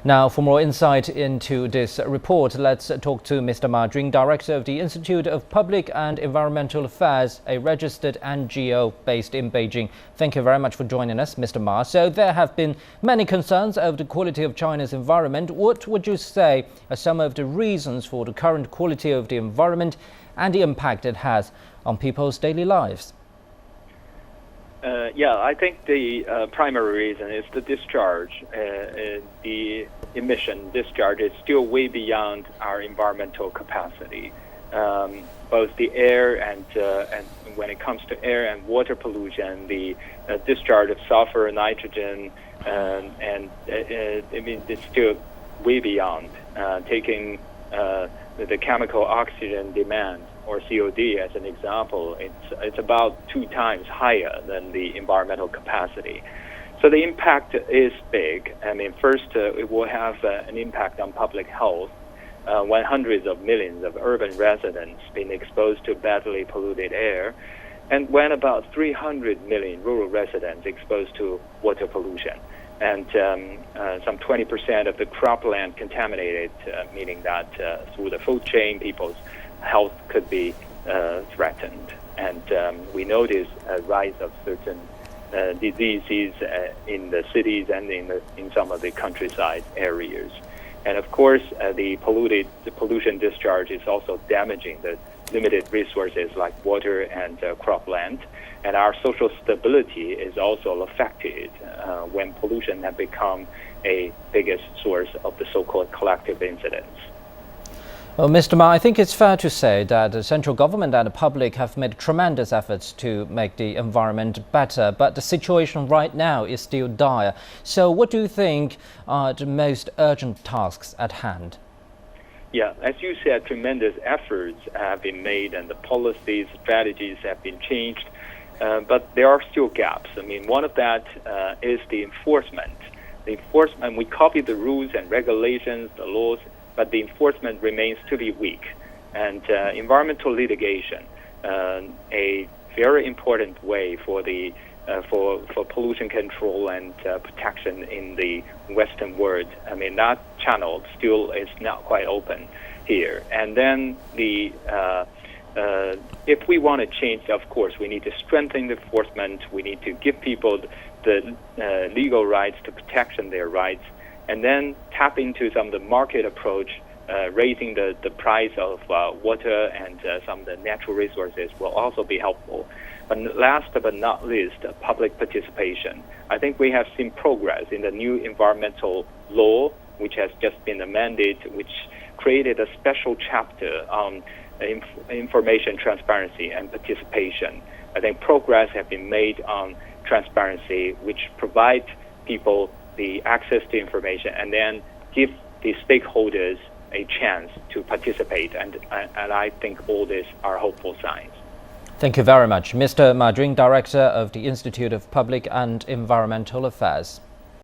Now, for more insight into this report, let's talk to Mr. Ma Jun, Director of the Institute of Public and Environmental Affairs, a registered NGO based in Beijing. Thank you very much for joining us, Mr. Ma. So there have been many concerns over the quality of China's environment. What would you say are some of the reasons for the current quality of the environment and the impact it has on people's daily lives? I think the primary reason is the discharge. The emission discharge is still way beyond our environmental capacity. Both the air and when it comes to air and water pollution, the discharge of sulfur, nitrogen, it's still way beyond taking the chemical oxygen demand, or COD as an example. It's about 2 times higher than the environmental capacity. So the impact is big. I mean, first, it will have an impact on public health when hundreds of millions of urban residents being exposed to badly polluted air, and when about 300 million rural residents exposed to water pollution, and some 20% of the cropland contaminated, meaning that through the food chain, people's health could be threatened. And we notice a rise of certain diseases in the cities and in some of the countryside areas. And of course, the pollution discharge is also damaging the limited resources like water and cropland. And our social stability is also affected when pollution has become a biggest source of the so-called collective incidents. Well, Mr. Ma, I think it's fair to say that the central government and the public have made tremendous efforts to make the environment better, but the situation right now is still dire. So what do you think are the most urgent tasks at hand? Yeah, as you said, tremendous efforts have been made and the policies, strategies have been changed, but there are still gaps. I mean, one of that is the enforcement. The enforcement, we copy the rules and regulations, the laws, but the enforcement remains to be weak. And environmental litigation, a very important way for the for pollution control and protection in the Western world. I mean, that channel still is not quite open here. And then if we want to change, of course, we need to strengthen the enforcement. We need to give people the legal rights to protection their rights, and then tap into some of the market approach, raising the price of water and some of the natural resources will also be helpful. But last but not least, public participation. I think we have seen progress in the new environmental law, which has just been amended, which created a special chapter on information transparency and participation. I think progress has been made on transparency, which provides people the access to information and then give the stakeholders a chance to participate. And I think all these are hopeful signs. Thank you very much. Mr. Ma Jun, Director of the Institute of Public and Environmental Affairs.